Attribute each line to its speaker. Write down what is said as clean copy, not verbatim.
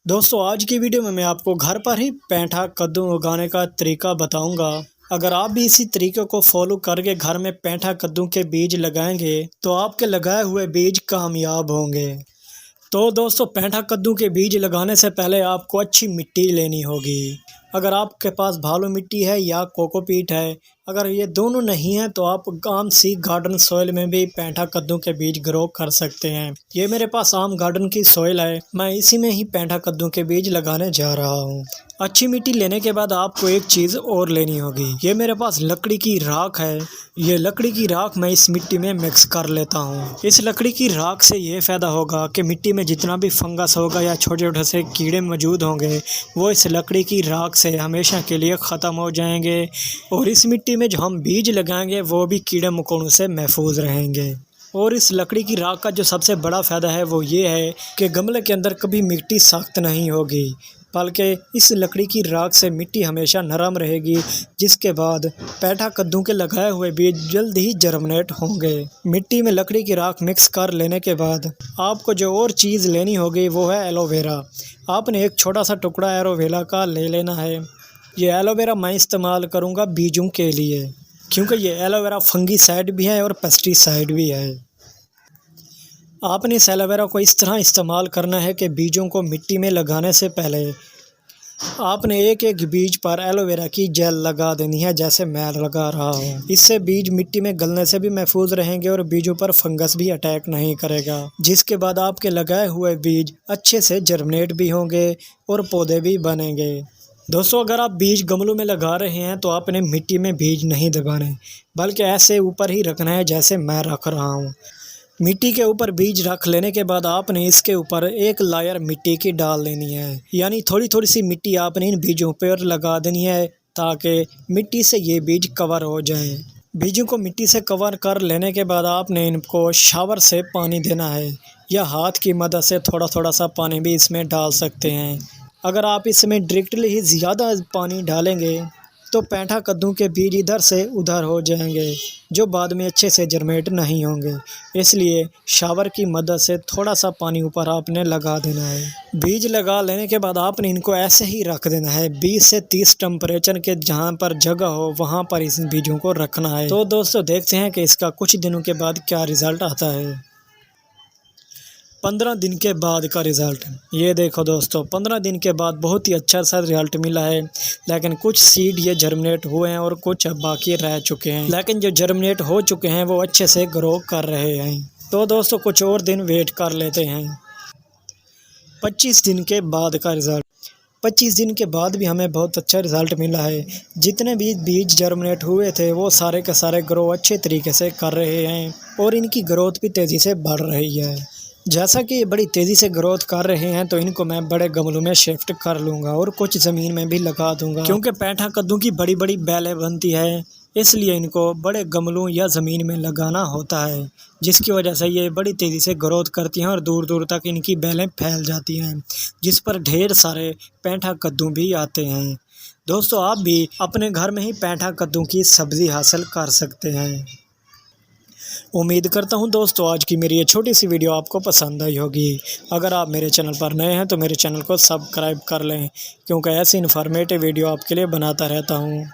Speaker 1: दोस्तों आज की वीडियो में मैं आपको घर पर ही पेंठा कद्दू उगाने का तरीका बताऊंगा। अगर आप भी इसी तरीके को फॉलो करके घर में पेंठा कद्दू के बीज लगाएंगे तो आपके लगाए हुए बीज कामयाब होंगे। तो दोस्तों पेंठा कद्दू के बीज लगाने से पहले आपको अच्छी मिट्टी लेनी होगी। अगर आपके पास भालू मिट्टी है या कोकोपीट है, अगर ये दोनों नहीं है तो आप आम सी गार्डन सॉइल में भी पेंठा कद्दू के बीज ग्रो कर सकते हैं। ये मेरे पास आम गार्डन की सॉइल है, मैं इसी में ही पेंठा कद्दू के बीज लगाने जा रहा हूँ। अच्छी मिट्टी लेने के बाद आपको एक चीज़ और लेनी होगी। ये मेरे पास लकड़ी की राख है। ये लकड़ी की राख मैं इस मिट्टी में मिक्स कर लेता हूँ। इस लकड़ी की राख से ये फ़ायदा होगा कि मिट्टी में जितना भी फंगस होगा या छोटे छोटे से कीड़े मौजूद होंगे वो इस लकड़ी की राख से हमेशा के लिए ख़त्म हो जाएंगे और इस मिट्टी में जो हम बीज लगाएंगे वो भी कीड़े मकोड़ों से महफूज रहेंगे। और इस लकड़ी की राख का जो सबसे बड़ा फ़ायदा है वो ये है कि गमले के अंदर कभी मिट्टी सख्त नहीं होगी, बल्कि इस लकड़ी की राख से मिट्टी हमेशा नरम रहेगी, जिसके बाद पेंठा कद्दू के लगाए हुए बीज जल्द ही जर्मिनेट होंगे। मिट्टी में लकड़ी की राख मिक्स कर लेने के बाद आपको जो और चीज़ लेनी होगी वो है एलोवेरा। आपने एक छोटा सा टुकड़ा एलोवेरा का ले लेना है। ये एलोवेरा मैं इस्तेमाल करूँगा बीजों के लिए, क्योंकि ये एलोवेरा फंगीसाइड भी है और पेस्टिसाइड भी है। आपने इस एलोवेरा को इस तरह इस्तेमाल करना है कि बीजों को मिट्टी में लगाने से पहले आपने एक एक बीज पर एलोवेरा की जेल लगा देनी है, जैसे मैं लगा रहा हूँ। इससे बीज मिट्टी में गलने से भी महफूज रहेंगे और बीजों पर फंगस भी अटैक नहीं करेगा, जिसके बाद आपके लगाए हुए बीज अच्छे से जर्मिनेट भी होंगे और पौधे भी बनेंगे। दोस्तों अगर आप बीज गमलों में लगा रहे हैं तो आपने मिट्टी में बीज नहीं दबाने, बल्कि ऐसे ऊपर ही रखना है जैसे मैं रख रहा हूँ। मिट्टी के ऊपर बीज रख लेने के बाद आपने इसके ऊपर एक लायर मिट्टी की डाल देनी है, यानी थोड़ी थोड़ी सी मिट्टी आपने इन बीजों पर लगा देनी है ताकि मिट्टी से ये बीज कवर हो जाएं। बीजों को मिट्टी से कवर कर लेने के बाद आपने इनको शावर से पानी देना है या हाथ की मदद से थोड़ा थोड़ा सा पानी भी इसमें डाल सकते हैं। अगर आप इसमें डायरेक्टली ही ज़्यादा पानी डालेंगे तो पेंठा कद्दू के बीज इधर से उधर हो जाएंगे, जो बाद में अच्छे से जर्मिनेट नहीं होंगे। इसलिए शावर की मदद से थोड़ा सा पानी ऊपर आपने लगा देना है। बीज लगा लेने के बाद आपने इनको ऐसे ही रख देना है। 20 से 30 टेम्परेचर के जहाँ पर जगह हो वहाँ पर इस बीजों को रखना है। तो दोस्तों देखते हैं कि इसका कुछ दिनों के बाद क्या रिज़ल्ट आता है। 15 दिन के बाद का रिज़ल्ट ये देखो दोस्तों, 15 दिन के बाद बहुत ही अच्छा सा रिज़ल्ट मिला है। लेकिन कुछ सीड ये जर्मिनेट हुए हैं और कुछ अब बाकी रह चुके हैं, लेकिन जो जर्मिनेट हो चुके हैं वो अच्छे से ग्रो कर रहे हैं। तो दोस्तों कुछ और दिन वेट कर लेते हैं। 25 दिन के बाद का रिज़ल्ट, 25 दिन के बाद भी हमें बहुत अच्छा रिज़ल्ट मिला है। जितने भी बीज जर्मिनेट हुए थे वो सारे के सारे ग्रो अच्छे तरीके से कर रहे हैं और इनकी ग्रोथ भी तेज़ी से बढ़ रही है। जैसा कि ये बड़ी तेज़ी से ग्रोथ कर रहे हैं तो इनको मैं बड़े गमलों में शिफ्ट कर लूँगा और कुछ ज़मीन में भी लगा दूँगा, क्योंकि पेंठा कद्दू की बड़ी बड़ी बेलें बनती है, इसलिए इनको बड़े गमलों या ज़मीन में लगाना होता है, जिसकी वजह से ये बड़ी तेज़ी से ग्रोथ करती हैं और दूर दूर तक इनकी बेलें फैल जाती हैं, जिस पर ढेर सारे पेंठा कद्दू भी आते हैं। दोस्तों आप भी अपने घर में ही पेंठा कद्दू की सब्ज़ी हासिल कर सकते हैं। उम्मीद करता हूं दोस्तों आज की मेरी ये छोटी सी वीडियो आपको पसंद आई होगी। अगर आप मेरे चैनल पर नए हैं तो मेरे चैनल को सब्सक्राइब कर लें, क्योंकि ऐसी इन्फॉर्मेटिव वीडियो आपके लिए बनाता रहता हूं।